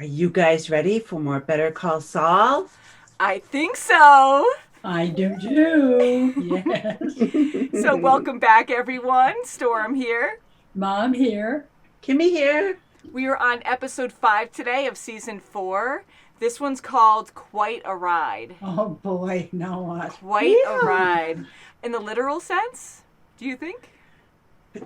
Are you guys ready for more Better Call Saul? I think so. I do too. Yes. So welcome back, everyone. Storm here. Mom here. Kimmy here. We are on episode 5 today of season 4. This one's called Quite a Ride. Oh boy, now what? Quite a ride. In the literal sense, do you think?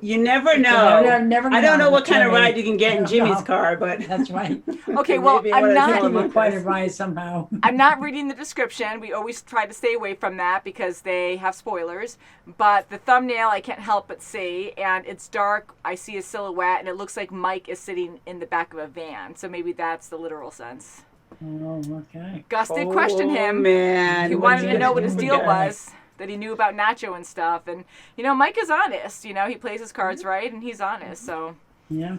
You never know. Never I don't know what kind of Jimmy. ride you can get in Jimmy's car, but That's right. Okay, well, maybe I'm one of not- those Give you quite a elements. ride somehow. I'm not reading the description. We always try to stay away from that because they have spoilers. But the thumbnail I can't help but see, and it's dark. I see a silhouette, and it looks like Mike is sitting in the back of a van. So maybe that's the literal sense. Oh, okay. Gus did question him. Man, He what's wanted to know what this his deal guy? was, that he knew about Nacho and stuff. And, Mike is honest. He plays his cards right, and he's honest. So Yeah,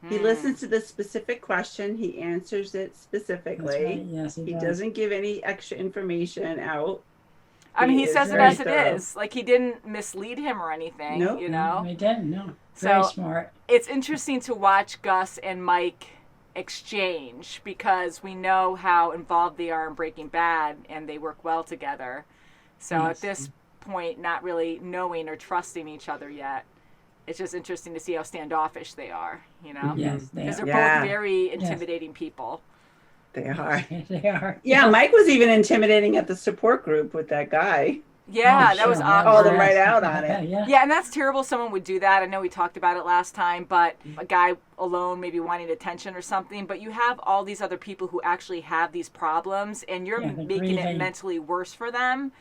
He listens to the specific question. He answers it specifically. that's right. Yes, He does. doesn't give any extra information out. I mean, He he is says it very as it thorough. is. Like, he didn't mislead him or anything, Nope. They didn't, no. Very So- smart. It's interesting to watch Gus and Mike exchange because we know how involved they are in Breaking Bad and they work well together. So Yes. at this point, not really knowing or trusting each other yet. It's just interesting to see how standoffish they are, Yes, they Because are. they're Yeah. both very intimidating people. They are. They are. Yeah, Mike was even intimidating at the support group with that guy. Yeah, Oh, that was sure. awkward. Called him right out on it. Yeah. Yeah, and that's terrible someone would do that. I know we talked about it last time, but a guy alone maybe wanting attention or something, but you have all these other people who actually have these problems and you're Yeah, they're making it grieving. mentally worse for them.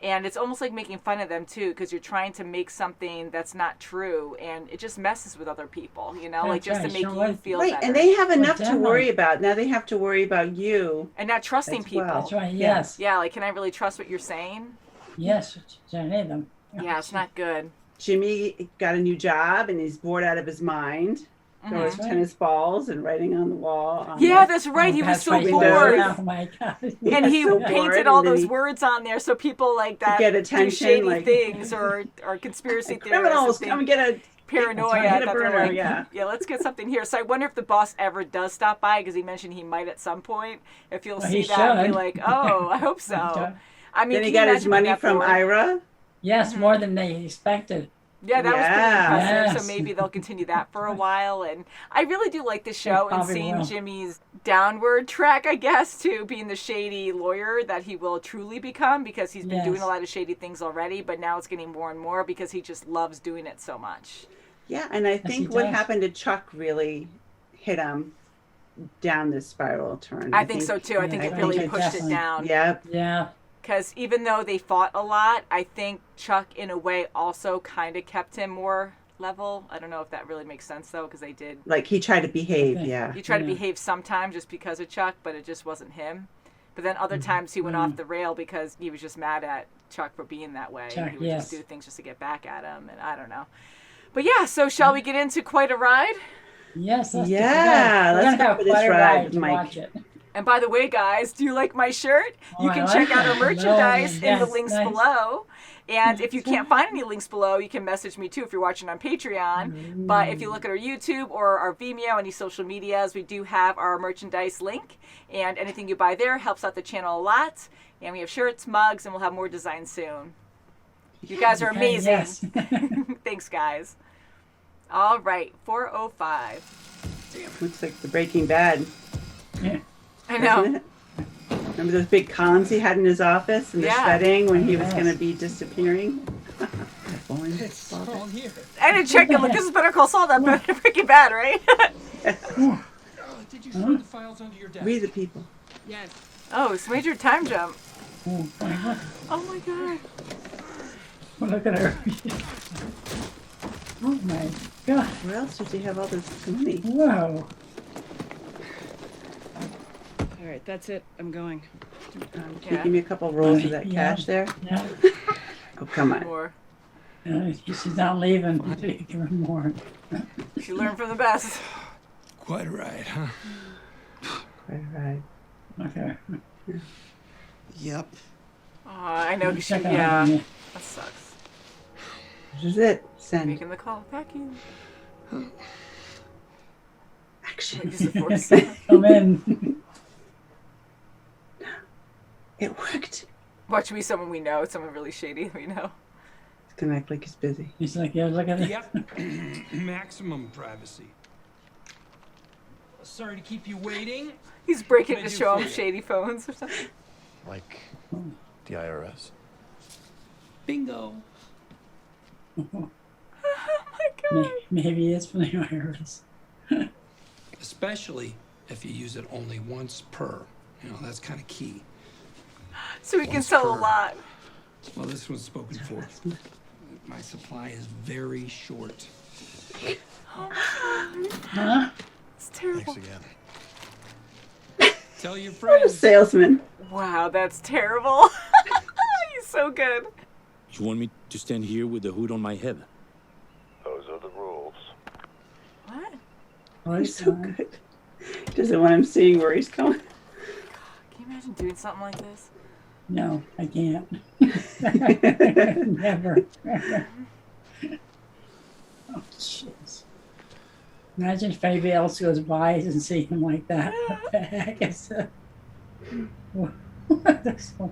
And it's almost like making fun of them too because you're trying to make something that's not true and it just messes with other people, like That's just right, to make sure you would. feel Right, better. and they have enough to them worry on. about. Now they have to worry about you. and not trusting as people. well. That's right, Yeah. yes. Yeah, like can I really trust what you're saying? Yes, any of them. Yeah, it's not good. Jimmy got a new job and he's bored out of his mind. Throwing That's right. tennis balls and writing on the wall. On Yeah, the- that's right. He was That's so right, bored. Oh my God. And he so bored, painted and all then those he- words on there so people like that get do attention, shady like- things or conspiracy theorists Criminals, and come think and get a paranoia. Get a that they're burner, like, yeah. let's get something here. So I wonder if the boss ever does stop by because he mentioned he might at some point. If you'll Well, see he that and be should. like, oh, I hope so. I mean, Then he can you got his imagine money that from board? Ira. Yes, more than they expected. Yeah, that was pretty Yeah. impressive. Yes. So maybe they'll continue that for a while. And I really do like the show and probably seeing will. Jimmy's downward track, I guess, to being the shady lawyer that he will truly become because he's been Yes. doing a lot of shady things already, but now it's getting more and more because he just loves doing it so much. Yeah, and I he think what does. happened to Chuck really hit him down this spiral turn. I think so too. I think yeah, it I really think it pushed it definitely- down. Yep. Yeah. Because even though they fought a lot, I think Chuck, in a way, also kind of kept him more level. I don't know if that really makes sense, though, because they did. Like he tried to behave, Okay. yeah. He tried to Yeah. behave sometimes just because of Chuck, but it just wasn't him. But then other times he went off the rail because he was just mad at Chuck for being that way. Chuck, He would yes. just do things just to get back at him, and I don't know. But yeah, so shall we get into Quite a Ride? Yes, let's Yeah, we're let's gonna go have for this quite a ride, to Mike. watch it. And by the way, guys, do you like my shirt? Oh, You I can like check out our it. merchandise in the Yes, links nice. below. And if you can't find any links below, you can message me too if you're watching on Patreon. But if you look at our YouTube or our Vimeo, any social medias, we do have our merchandise link. And anything you buy there helps out the channel a lot. And we have shirts, mugs, and we'll have more designs soon. You guys are Okay, amazing. yes. Thanks, guys. All right, 4:05. Looks like the Breaking Bad. Yeah. I doesn't know. it? Remember those big columns he had in his office and the Yeah. shredding when he was Yes. going to be disappearing? It's all here. I didn't check it. Look, this is Better Call Saul, that Breaking Bad, right? Did you throw the files under your desk? We the people. Yes. Oh, it's major time jump. Oh, my God. Oh my god. Well, look at her. Oh my God. Where else did he have all this money? Whoa. All right, that's it. I'm going. Can Yeah. you give me a couple rolls of that Yeah. cash there? Yeah. Oh, come on. More. She's not leaving. Give her more. She learned from the best. Quite a ride, huh? Right. Okay. Yep. Oh, I know. 'Cause she, Check out yeah, on me. that sucks. This is it. Send. Making the call. Packing. protection. Use the force. Come in. It worked. Watch me, someone we know, someone really shady we know. It's gonna act like he's busy. He's like, yeah, look at it. Yep. Maximum privacy. Sorry to keep you waiting. He's breaking What to did show you him say? shady phones or something. Like the IRS. Bingo. Oh my god. Maybe it's from the IRS. Especially if you use it only once per. You know, that's kind of key. So we can Once sell a per. lot. Well, this was spoken for. My supply is very short. Huh? It's terrible. Thanks again. Tell your What a friends. salesman. Wow, that's terrible. He's so good. You want me to stand here with the hood on my head? Those are the rules. What? He's so good. He doesn't want him seeing where he's going. Can you imagine doing something like this? No, I can't. Never. Oh, jeez. Imagine if anybody else goes by and see him like that. What the heck is that? What the fuck?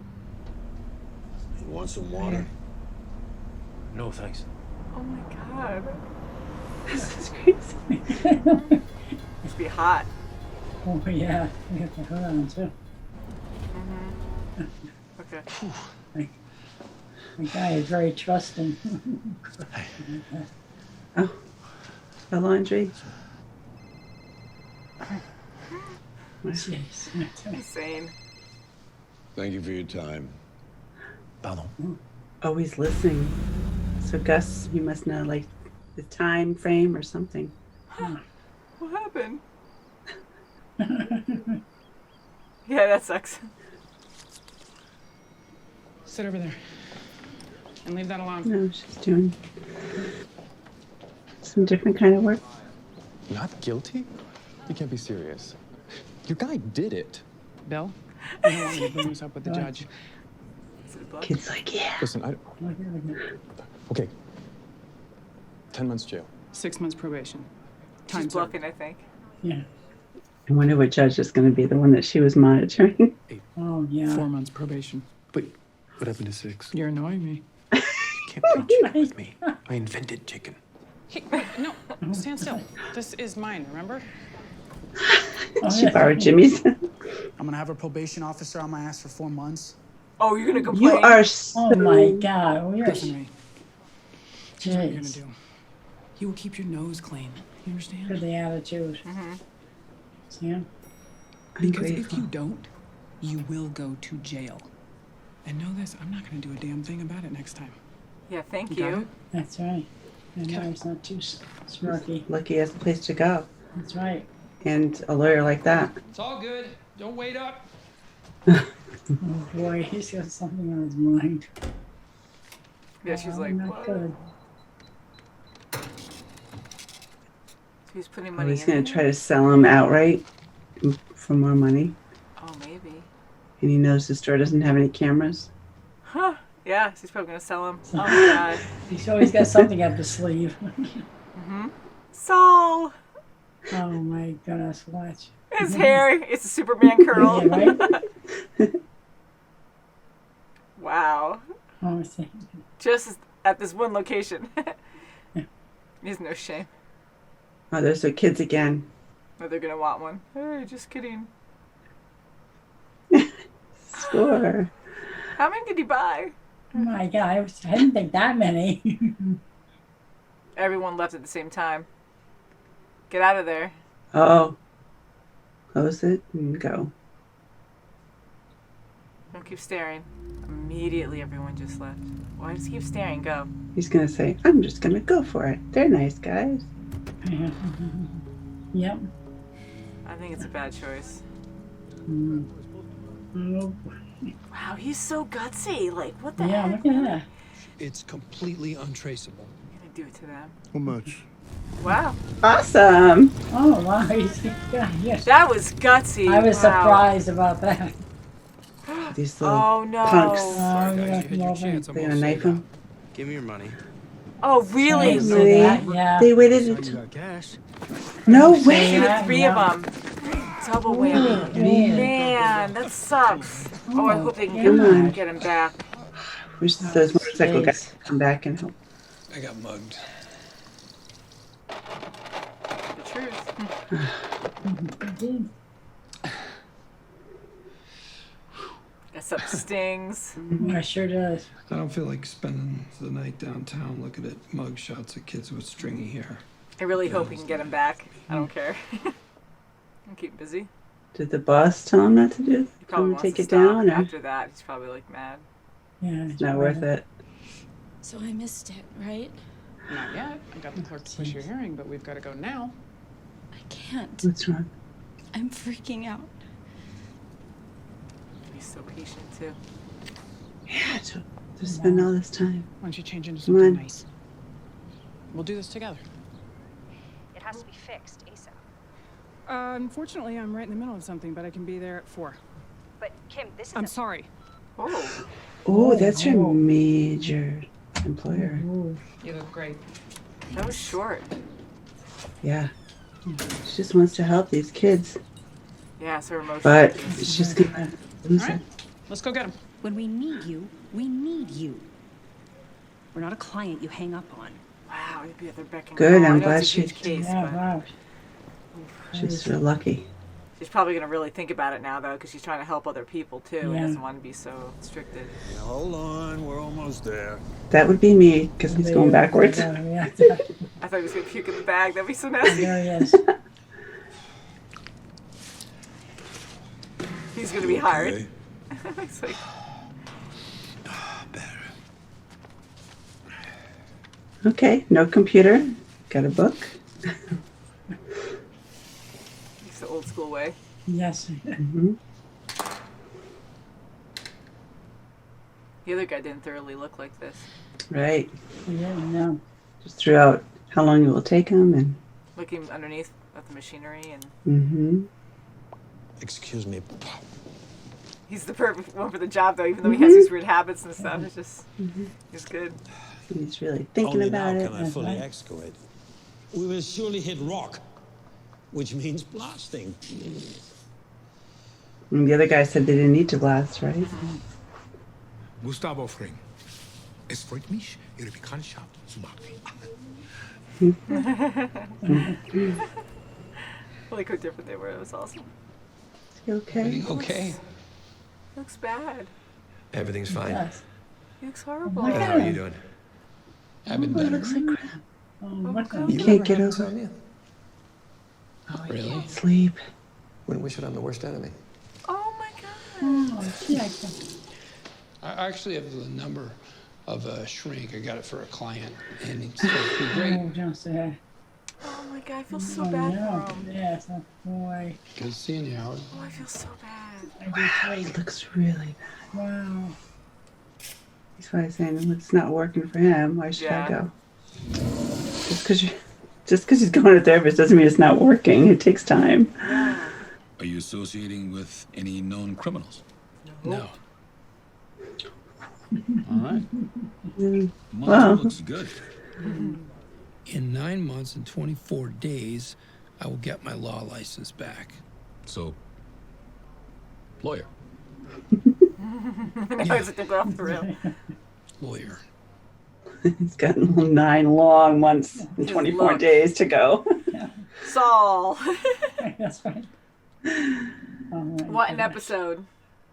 You want some water? No, thanks. Oh my god. This is crazy. Must be hot. Oh, yeah. We got the hood on, too. Okay. The guy is very trusting. Oh, the laundry. Jeez. Insane. Thank you for your time. Pardon. Oh, he's listening. So Gus, you must know like the time frame or something. What happened? Yeah, that sucks. Sit over there. And leave that alone. No, she's doing some different kind of work. Not guilty? You can't be serious. Your guy did it. Bill, you don't want me to bring this up with the judge. Is it a book? Kid's like, yeah. Listen, okay. 10 months jail. 6 months probation. She's Time served. bluffing, I think. Yeah. I wonder what judge is going to be the one that she was monitoring. Oh, yeah. 4 months probation. But what happened to 6? You're annoying me. You can't play chicken with me. I invented chicken. Hey, wait, no, stand still. This is mine, remember? Oh, She yeah. borrowed Jimmy's. I'm gonna have a probation officer on my ass for 4 months. Oh, you're gonna complain? You are so... Oh, my God. We're... Listen to me. Here's what you're gonna Jeez. do. You will keep your nose clean. You For understand? the attitude. See him? Because if Ungrateful. you don't, you will go to jail. And know this, I'm not gonna do a damn thing about it next time. Yeah, thank You got you. it? That's right. I know he's not too smirky. Lucky he has a place to go. That's right. And a lawyer like that. It's all good. Don't wait up. Oh, boy, he's got something on his mind. Yeah, she's Oh, like, not what? good. He's putting Oh, money he's in going it? to try to sell him outright for more money. Oh, maybe. And he knows the store doesn't have any cameras. Huh. Yeah, she's probably gonna sell him. Oh my god. He's always got something up his sleeve. Saul! Oh, my goodness. Watch. His hair, it's a Superman curl. Yeah, right? Wow. Oh, see. Just at this one location. He's no shame. Oh, there's their kids again. Or they're gonna want one. Hey, just kidding. Score. How many did he buy? Oh, my God. I didn't think that many. Everyone left at the same time. Get out of there. Oh. Close it and go. Don't keep staring. Immediately everyone just left. Why just keep staring? Go. He's going to say, I'm just going to go for it. They're nice guys. Yep. I think it's a bad choice. Oh, Wow, he's so gutsy. Like, what the yeah, heck? look at that. It's completely untraceable. I'm gonna do it to them. How much? Wow. Awesome. Oh, wow. Yeah, yes. That was gutsy. I was Wow. surprised about that. These little Oh no. punks. Oh, Sorry, yeah, guys, you had your well, chance. I'm They all gonna knife sold him? out. Give me your money. Oh really? Yes. So that, yeah. They waited That's how you until... got cash. No See way. the three of them. Double whammy. man. Man, that sucks. Oh, I hope they can Come on. get him back. Wish those motorcycle guys Jeez. would come back and help. I got mugged. The truth. That stuff stings. I sure does. I don't feel like spending the night downtown looking at mug shots of kids with stringy hair. I really hope we can get him back. I don't care. I'm keep busy. Did the boss tell him not to do it? He Tell probably him to wants take to it stop. down? Or After that, he's probably like mad. Yeah, it's not worth it. So I missed it, right? Not yet. I got the clerk to push your hearing, but we've got to go now. I can't. What's wrong? I'm freaking out. He's so patient too. Yeah, to spend all this time. Why don't you change into Come something on. nice? We'll do this together. It has to be fixed ASAP. Unfortunately, I'm right in the middle of something, but I can be there at 4. But Kim, this is I'm sorry. Oh. Oh, that's your major employer. You look great. That was short. Yeah. She just wants to help these kids. Yeah, so emotional. But she's just gonna lose All right. it. Let's go get him. When we need you, we need you. We're not a client you hang up on. Wow, you'd be at their beck and Good, call. I I'm know glad it's a huge she- case, Yeah, but wow. She's real lucky. she's probably gonna really think about it now though, because she's trying to help other people too, and Yeah. doesn't want to be so restricted. Hold on, we're almost there. That would be me, because he's going backwards. Yeah, I thought he was gonna puke in the bag. That'd be so nasty. there he is. He's gonna be hired. Okay. It's like, Better. Okay, no computer. Got a book. it's the old school way. Yes. Hmm. The other guy didn't thoroughly look like this. Right. Yeah, no. Just threw out how long it will take him and. Looking underneath at the machinery, and Mm-hmm. Excuse me. he's the perfect one for the job though, even though he has these weird habits and stuff. It's just, he's good. He's really thinking Only about now it. can I fully excavate. We will surely hit rock, which means blasting. And the other guy said they didn't need to blast, right? Gustavo Fring. Es freut mich, Ihre Bekanntschaft zu machen. Like how different they were. It was awesome. You okay? Okay. He looks bad. Everything's fine. Yes. He looks horrible. Look How at are you him. doing? I've been Oh, it better. looks like crap. Oh, what the? You can't get over it. Insomnia? Oh, he Really? can't sleep. Wouldn't wish it on the worst enemy. Oh my god. Oh, yeah. I actually have the number of a shrink. I got it for a client, and it's supposed to be great. Oh, just that. Oh my god. I feel so Oh, bad no. for him. Yes, oh, boy. Good seeing you, Howard. Oh, I feel so bad. I do He too. looks really bad. Wow. That's why I'm saying it's not working for him. Why should I Yeah. go? Just because he's going to therapist doesn't mean it's not working. It takes time. Are you associating with any known criminals? No. All right. Mm, Much Well. looks good. In 9 months and 24 days, I will get my law license back. So, lawyer. I know it's a thing off the rail. Lawyer. He's got 9 long months and Just 24 look. days to go. Saul. That's right. Oh, my What an goodness. episode.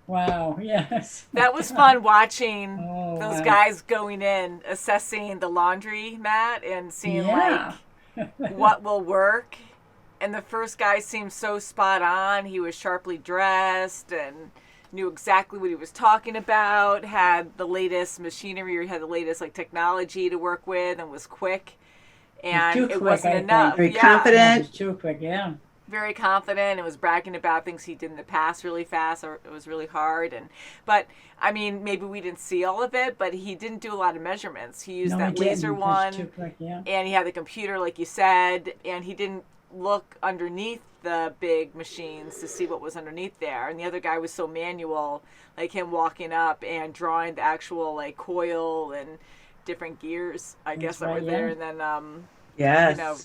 Wow, yes. That was fun watching Oh, those wow. guys going in, assessing the laundry mat and seeing Yeah. like what will work. And the first guy seemed so spot on. He was sharply dressed and knew exactly what he was talking about, had the latest machinery or had the latest like technology to work with and was quick. And Too it quick, wasn't I enough. Very Yeah. confident. Too quick, yeah. Very confident and was bragging about things he did in the past really fast, or it was really hard. But I mean, maybe we didn't see all of it, but he didn't do a lot of measurements. He used No, that he laser didn't. one, That's too quick, yeah. and he had the computer, like you said, and he didn't look underneath the big machines to see what was underneath there. And the other guy was so manual, like him walking up and drawing the actual like coil and different gears, I guess, that right, were there, yeah. and then Yes. you know,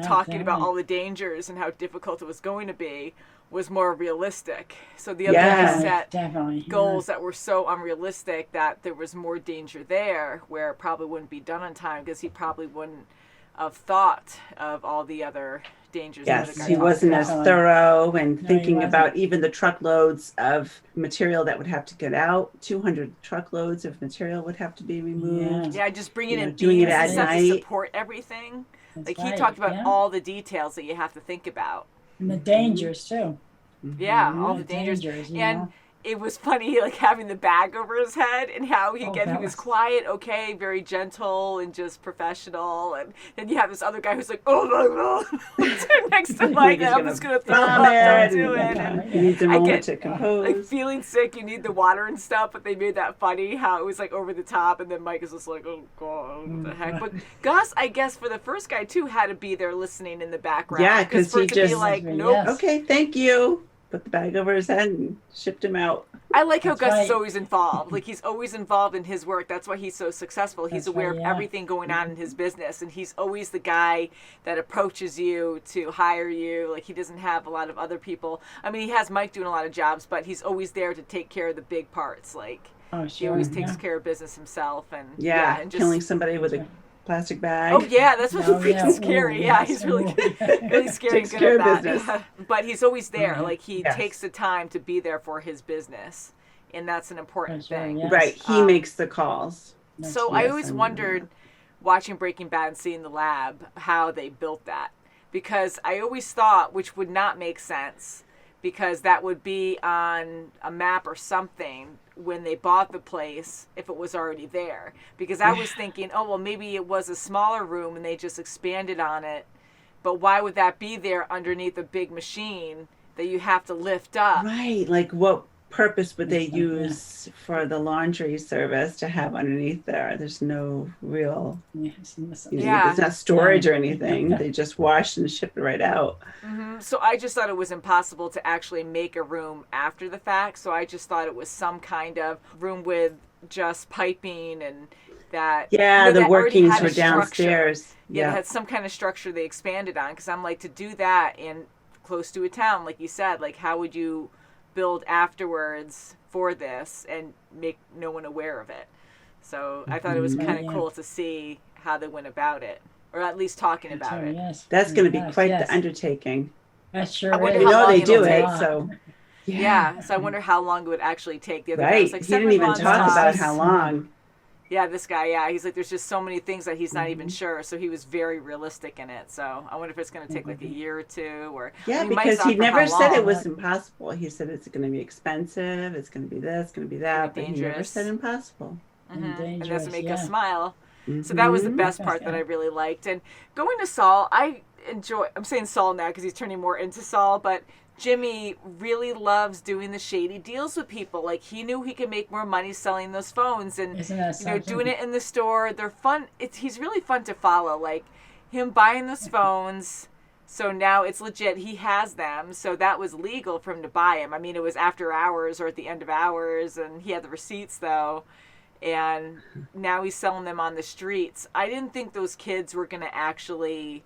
talking about definitely. all the dangers and how difficult it was going to be was more realistic. So the other guy set definitely, goals that were so unrealistic that there was more danger there, where it probably wouldn't be done on time because he probably wouldn't have thought of all the other dangers. Yes, he wasn't as thorough and No, he thinking wasn't. about even the truckloads of material that would have to get out. 200 truckloads of material would have to be removed. Yeah, just bringing in doing it beams at and stuff to night. support everything. That's Like he right, talked about yeah. all the details that you have to think about. And the dangers too. Yeah, all the dangers. you And know? it was funny, like having the bag over his head and how he that was was- quiet, okay, very gentle and just professional. And then you have this other guy who's like, oh my god, next to Mike, He's I'm gonna just gonna throw up, vomit, don't do it. and And he needs a I moment get to compose. like feeling sick, you need the water and stuff, but they made that funny how it was like over the top, and then Mike is just like, oh god, what the heck. But Gus, I guess for the first guy too, had to be there listening in the background. Yeah, because for he it to be just like, nope. okay, thank you. Put the bag over his head and shipped him out. I like how That's Gus is right. always involved. Like he's always involved in his work. That's why he's so successful. He's That's aware right, of yeah. everything going on in his business, and he's always the guy that approaches you to hire you. Like he doesn't have a lot of other people. I mean, he has Mike doing a lot of jobs, but he's always there to take care of the big parts. Like Oh, he sure. always takes yeah. care of business himself, and Yeah, and just killing somebody with a plastic bag. Oh yeah, that's what's Oh, freaking yeah. scary. Ooh, Yeah, yes. he's really Ooh. really scary and Takes good care at of that. business. Yeah. But he's always there. Mhm. Like he Yes. takes the time to be there for his business, and that's an important That's right, thing. yeah. Right, he makes the calls. So I Yes, always I know wondered, watching Breaking Bad and seeing the lab, how they built that. Because I always thought, which would not make sense, because that would be on a map or something when they bought the place, if it was already there. Because I was thinking, oh, well, maybe it was a smaller room and they just expanded on it. But why would that be there underneath a big machine that you have to lift up? Right, like what purpose would they That's right, yeah. use for the laundry service to have underneath there? There's no real, Yeah, it's Yeah. it's not storage or anything. They just wash and ship it right out. So I just thought it was impossible to actually make a room after the fact. So I just thought it was some kind of room with just piping and that. Yeah, you know, the that already workings had a were structure. downstairs. Yeah, Yeah. it had some kind of structure they expanded on. Because I'm like, to do that in close to a town, like you said, like how would you build afterwards for this and make no one aware of it? So I thought it was kind of Yeah. cool to see how they went about it, or at least talking about Sure, it. yes. That's going to be Yes, quite yes. the undertaking. That sure I wonder is. You how know long they it'll do it, take. so Yeah, so I wonder how long it would actually take. The other guy right. was like, He didn't 7 even months talk about tops. how long. Yeah, this guy, yeah, he's like, there's just so many things that he's not even sure. So he was very realistic in it. So I wonder if it's going to take like a year or two, or Yeah, I mean, Mike's because on he for never how said it long? was impossible. He said it's going to be expensive, it's going to be this, going to be that, but he never dangerous. said impossible. And And dangerous, doesn't make yeah. us smile. So that was the Mhm. best part that I really liked. And going to Saul, I enjoy. I'm saying Saul now because he's turning more into Saul, but Jimmy really loves doing the shady deals with people. Like he knew he could make more money selling those phones, and Isn't that you know, something? doing it in the store. They're fun. He's really fun to follow. Like him buying those phones. So now it's legit. He has them. So that was legal for him to buy them. I mean, it was after hours or at the end of hours, and he had the receipts though. And now he's selling them on the streets. I didn't think those kids were going to actually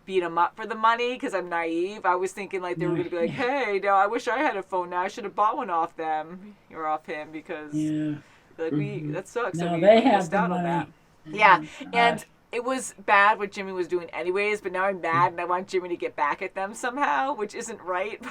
beat him up for the money because I'm naive. I was thinking like they were going to be like, hey, no, I wish I had a phone now. I should have bought one off them or off him because Yeah. like that sucks. No, that we they have missed the out on money. that. Yeah, and it was bad what Jimmy was doing anyways, but now I'm mad and I want Jimmy to get back at them somehow, which isn't right.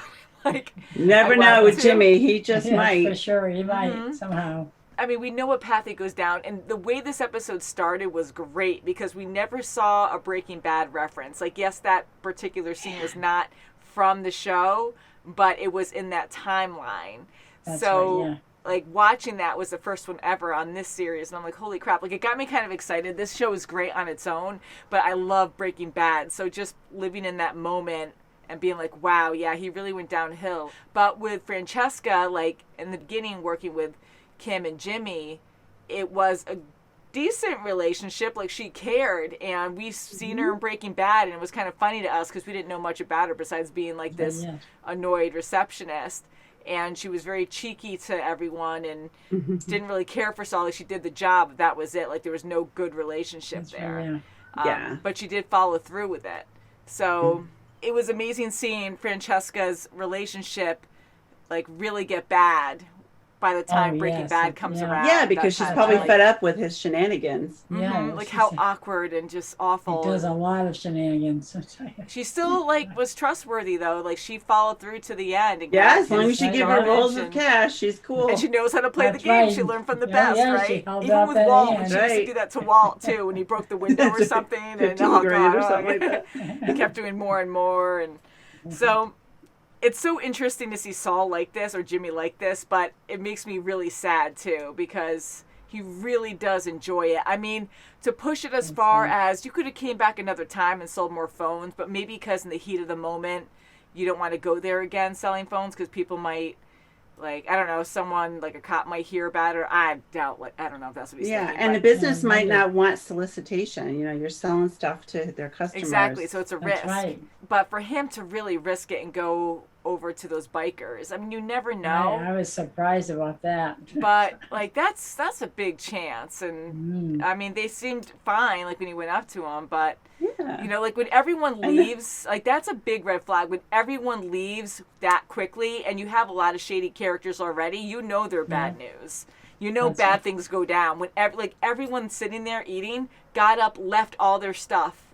Like Never I know want with to. Jimmy. He just Yeah, might. for sure, he might somehow. I mean, we know what path he goes down, and the way this episode started was great because we never saw a Breaking Bad reference. Like, yes, that particular scene was not from the show, but it was in that timeline. That's so, right, yeah. like, watching that was the first one ever on this series, and I'm like, holy crap. Like, it got me kind of excited. This show is great on its own, but I love Breaking Bad. So just living in that moment and being like, wow, yeah, he really went downhill. But with Francesca, like, in the beginning, working with Kim and Jimmy, it was a decent relationship. Like she cared, and we've seen her in Breaking Bad, and it was kind of funny to us because we didn't know much about her besides being like this annoyed receptionist. And she was very cheeky to everyone and didn't really care for Saul. Like she did the job, that was it. Like there was no good relationship there. right, Yeah. But she did follow through with it. So it was amazing seeing Francesca's relationship like really get bad by the time Breaking Bad comes around. Yeah, because she's probably fed up with his shenanigans. Yeah, like how awkward and just awful. He does a lot of shenanigans. She still like was trustworthy though. Like she followed through to the end. And yeah, as long as you give her rolls of cash, she's cool. And she knows how to play the game. Right. She learned from the best, right? Even with Walt, she used to do that to Walt too when he broke the window or something. And oh god, or something like that. He kept doing more and more, and so. It's so interesting to see Saul like this or Jimmy like this, but it makes me really sad too because he really does enjoy it. I mean, to push it as far as you could have came back another time and sold more phones, but maybe because in the heat of the moment, you don't want to go there again selling phones because people might, like, I don't know, someone like a cop might hear about it. Or I doubt, like, I don't know if that's what he's thinking. And the business might not want solicitation. You know, you're selling stuff to their customers. Exactly, so it's a risk. Right. But for him to really risk it and go over to those bikers, I mean, you never know. I was surprised about that. But like that's a big chance, and I mean, they seemed fine like when he went up to him, but you know, like when everyone leaves, like that's a big red flag. When everyone leaves that quickly, and you have a lot of shady characters already, you know they're bad news. You know bad things go down when everyone sitting there eating got up, left all their stuff,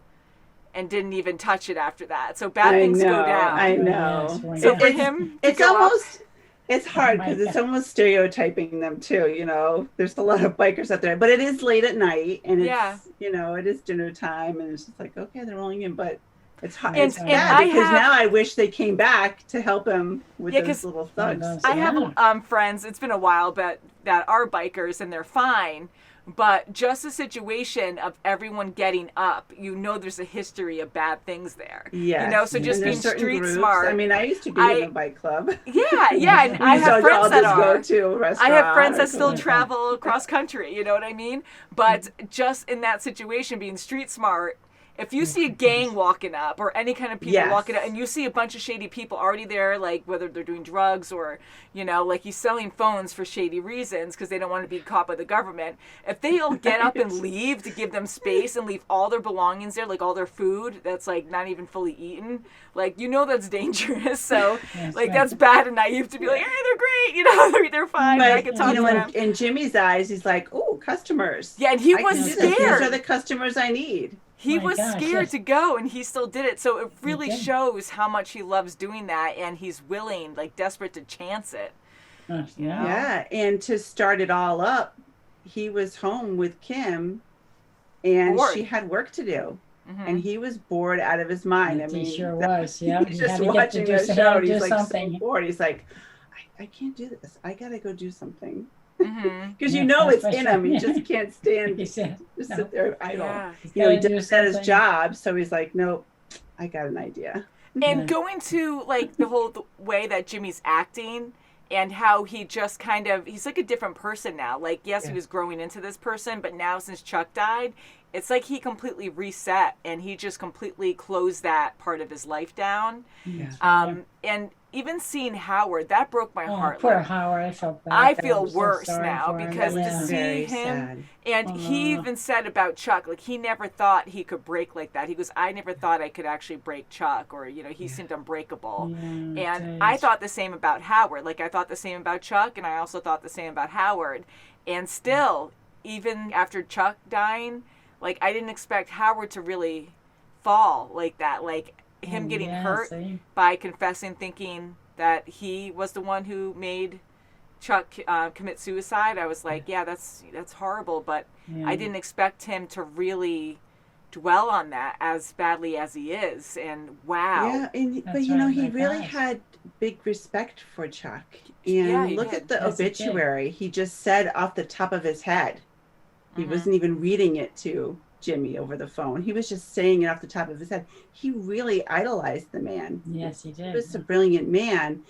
and didn't even touch it after that. So bad things go down. I know. So for him, it's almost it's hard because it's almost stereotyping them too. You know, there's a lot of bikers out there, but it is late at night, and it's you know, it is dinner time, and it's just like, okay, they're rolling in, but it's hard. It's bad because now I wish they came back to help him with those little thugs. I have friends. It's been a while, but that are bikers, and they're fine. But just the situation of everyone getting up, you know, there's a history of bad things there. Yeah, you know, so just being street groups. smart. I mean, I used to be in a bike club. Yeah, and I have friends that are. Go to a restaurant. I have friends that still travel across country. You know what I mean? But just in that situation, being street smart. If you see a gang walking up or any kind of people walking up and you see a bunch of shady people already there, like whether they're doing drugs or, you know, like he's selling phones for shady reasons because they don't want to be caught by the government. If they all get up and leave to give them space and leave all their belongings there, like all their food that's like not even fully eaten, like, you know, that's dangerous. So like that's bad and naive to be like, hey, they're great. You know, they're fine. But, I can talk to them. In Jimmy's eyes, he's like, oh, customers. Yeah, and he was scared. These are the customers I need. He was scared to go, and he still did it. So it really shows how much he loves doing that, and he's willing, like desperate to chance it. Yeah, and to start it all up, he was home with Kim, and she had work to do. And he was bored out of his mind. I mean, he sure was. Yeah, he's just watching the show. He's like so bored. He's like, I can't do this. I gotta go do something. Because you know it's in him. He just can't stand just sit there idle. You know, he does at his job, so he's like, nope, I got an idea. And going to like the whole way that Jimmy's acting and how he just kind of, he's like a different person now. Like, yes, he was growing into this person, but now since Chuck died, it's like he completely reset and he just completely closed that part of his life down. And even seeing Howard, that broke my heart. Poor Howard, I felt bad. I feel worse now because to see him, sad. And he even said about Chuck, like he never thought he could break like that. He goes, I never thought I could actually break Chuck, or, you know, he seemed unbreakable. And I thought the same about Howard. Like I thought the same about Chuck, and I also thought the same about Howard. And still, even after Chuck dying, like I didn't expect Howard to really fall like that. Like him getting hurt by confessing, thinking that he was the one who made Chuck commit suicide. I was like, yeah, that's horrible, but I didn't expect him to really dwell on that as badly as he is. And wow. Yeah, but you know, he really had big respect for Chuck. And look at the obituary. He just said off the top of his head. He wasn't even reading it to Jimmy over the phone. He was just saying it off the top of his head. He really idolized the man. Yes, he did. He was a brilliant man.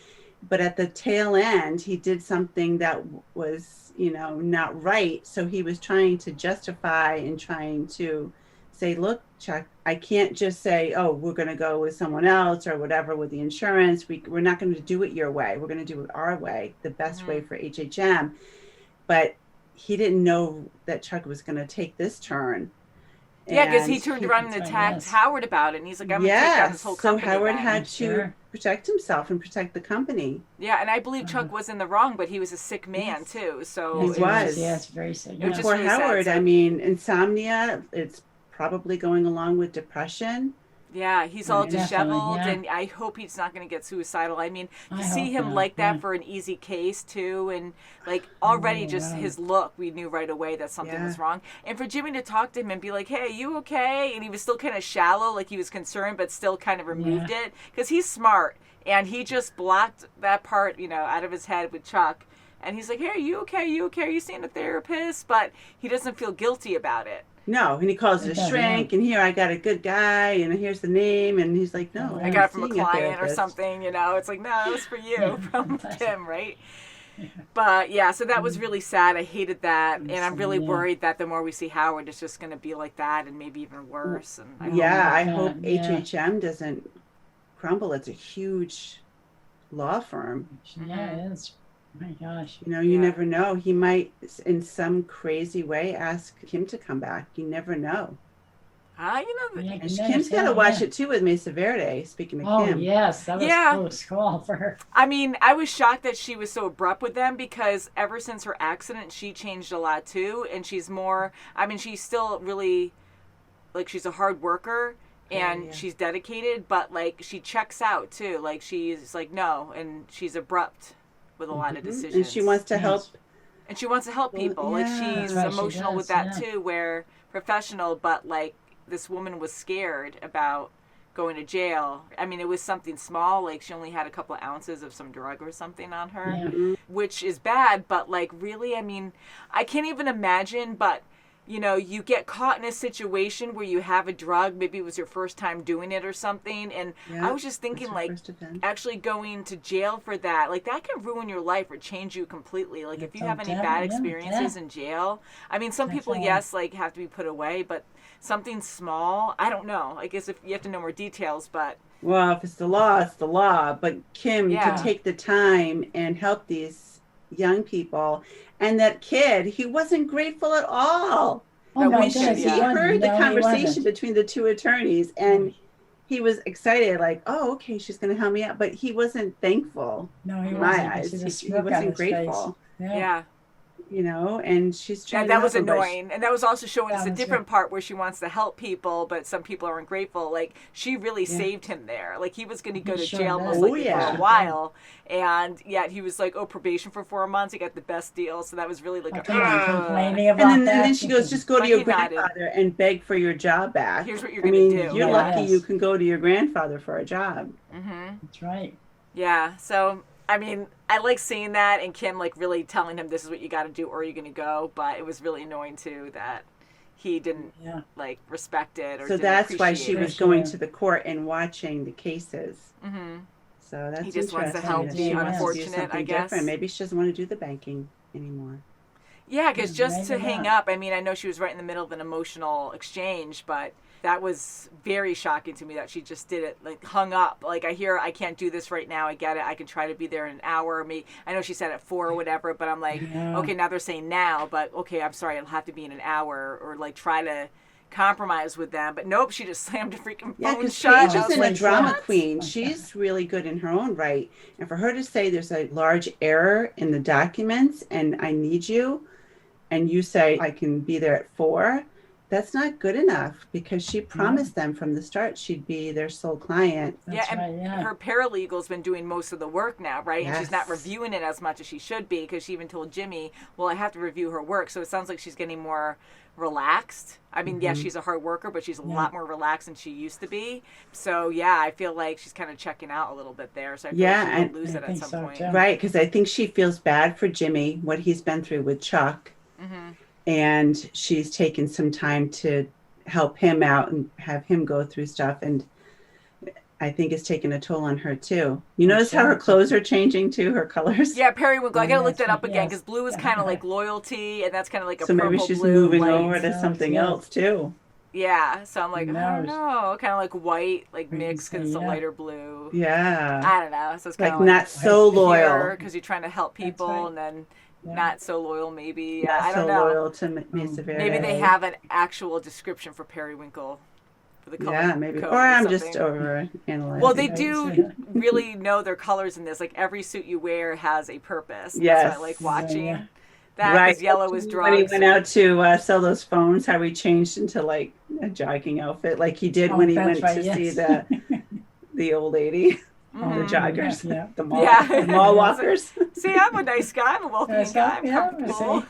But at the tail end, he did something that was, you know, not right. So he was trying to justify and trying to say, look, Chuck, I can't just say, oh, we're going to go with someone else or whatever with the insurance. We're not going to do it your way. We're going to do it our way, the best way for HHM. But he didn't know that Chuck was going to take this turn. Yeah, because he And turned around and That's right, attacked yes. Howard about it, and he's like, "I'm gonna take down this whole so company." Howard then. had to Sure. protect himself and protect the company. Yeah, and I believe Chuck was in the wrong, but he was a sick man Yes. too. So He it was. Yes, very sick. It was just Poor really sad, Howard. so- I mean, insomnia. It's probably going along with depression. Yeah, he's all Definitely, disheveled, yeah. and I hope he's not going to get suicidal. I mean, I to see hope him not, like that yeah. for an easy case too, and like already Oh, just wow. his look, we knew right away that something was wrong. And for Jimmy to talk to him and be like, "Hey, are you okay?" and he was still kind of shallow, like he was concerned, but still kind of removed it because he's smart, and he just blocked that part, out of his head with Chuck. And he's like, "Hey, are you okay? Are you okay? Are you seeing a therapist?" But he doesn't feel guilty about it. No, and he calls it a shrink, and here I got a good guy, and here's the name, and he's like, no, I got it from a client or something, It's like, no, it was for you from Kim, right? But yeah, so that was really sad. I hated that, and I'm really worried that the more we see Howard, it's just going to be like that, and maybe even worse. And I hope HHM doesn't crumble. It's a huge law firm. Yeah, it is. My gosh. You never know. He might, in some crazy way, ask Kim to come back. You never know. And Kim's got to watch it too with Mesa Verde. Speaking of Kim. Oh yes, that was close call for her. I mean, I was shocked that she was so abrupt with them because ever since her accident, she changed a lot too, and she's more. I mean, she's still really, she's a hard worker. And she's dedicated, but she checks out too. She's like no, and she's abrupt with a lot of decisions. And she wants to help. And she wants to help people. She's emotional with that too, where professional, but this woman was scared about going to jail. I mean, it was something small. She only had a couple of ounces of some drug or something on her, which is bad. But really, I mean, I can't even imagine, but you get caught in a situation where you have a drug, maybe it was your first time doing it or something, and I was just thinking actually going to jail for that, that can ruin your life or change you completely. If you have any bad experiences in jail, I mean, some people, have to be put away, but something small, I don't know. I guess if you have to know more details, but... Well, if it's the law, it's the law, but Kim, to take the time and help these young people. And that kid, he wasn't grateful at all. Oh my He goodness, heard the no, he conversation wasn't. between the two attorneys, and he was excited, oh, okay, she's going to help me out. But he wasn't thankful. No, he in wasn't. my eyes, He he wasn't grateful. Yeah. And she's trying. That to was help him, but annoying, and that was also showing us a was different part where she wants to help people, but some people aren't grateful. She really saved him there. He was going to go to jail most likely for a while, and yet he was probation for 4 months. He got the best deal, so that was really complaining about and then she goes, just go to your He nodded. grandfather and beg for your job back. Here's what you're going to do. You're lucky you can go to your grandfather for a job. That's right. Yeah, so I mean, I like seeing that, and Kim really telling him this is what you got to do or you're going to go, but it was really annoying too that he didn't respect it. Or So didn't that's why she appreciate was it. going to the court and watching the cases. So that's He just wants to interesting help that the she wants to do unfortunate, I something guess. different. Maybe she doesn't want to do the banking anymore. Yeah, because just to maybe hang not. up, I mean, I know she was right in the middle of an emotional exchange, but that was very shocking to me that she just did it, hung up. I can't do this right now. I get it. I can try to be there in an hour. I know she said at 4 or whatever, but I'm okay, now they're saying now, but okay, I'm sorry, it'll have to be in an hour, or try to compromise with them. But nope, she just slammed a freaking phone Because shut. Paige I was isn't a like, drama what? queen. She's really good in her own right. And for her to say there's a large error in the documents and I need you, and you say I can be there at 4, that's not good enough, because she promised them from the start she'd be their sole client. Her paralegal's been doing most of the work now, right? And she's not Yes. reviewing it as much as she should be, because she even told Jimmy, well, I have to review her work. So it sounds like she's getting more relaxed. I mean, yes, she's a hard worker, but she's a lot more relaxed than she used to be. So yeah, I feel like she's kind of checking out a little bit there. So I feel like she will lose it at some point. Right, because I think she feels bad for Jimmy, what he's been through with Chuck. And she's taken some time to help him out and have him go through stuff. And I think it's taken a toll on her too. You notice how her clothes are changing too, her colors? Yeah, periwinkle. I gotta look that up again, because blue is kind of like loyalty, and that's kind of like a So purple maybe she's blue moving light. over to something else too. Yeah, so I'm like, I don't knows? know, kind of like white, mixed, because it's a lighter blue. Yeah. I don't know. So it's kind Like of not so loyal. because you're trying to help people, and then not so loyal, maybe. Not I don't so know. loyal to Mesa Verde. Maybe they have an actual description for periwinkle. For the color Yeah, maybe. code Or I'm something. just over analyzing. Well, they do really know their colors in this. Like every suit you wear has a purpose. And Yes. That's why I like watching that, Right. because yellow is drugs. When he went out to sell those phones, how he changed into like a jogging outfit, like he did when he went to see the old lady. All the joggers, the mall walkers. See, I'm a nice guy. I'm a welcoming guy. I'm comfortable.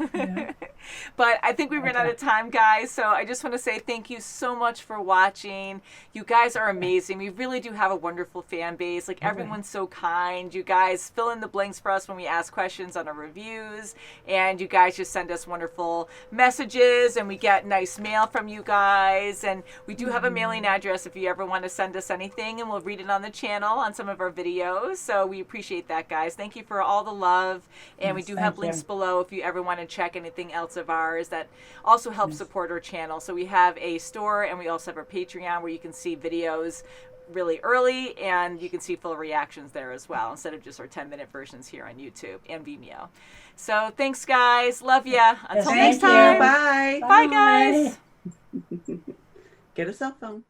But I think we ran out of time, guys. So I just want to say thank you so much for watching. You guys are amazing. We really do have a wonderful fan base. Like everyone's so kind. You guys fill in the blanks for us when we ask questions on our reviews. And you guys just send us wonderful messages. And we get nice mail from you guys. And we do have a mailing address if you ever want to send us anything. And we'll read it on the channel on some of our videos. So we appreciate that, guys. Thank you for all the love. And we do have links below if you ever want to check anything else of ours that also helps support our channel. So we have a store and we also have our Patreon where you can see videos really early and you can see full reactions there as well instead of just our 10-minute versions here on YouTube and Vimeo. So thanks, guys. Love ya. Until next time. Bye. Bye, guys. Get a cell phone.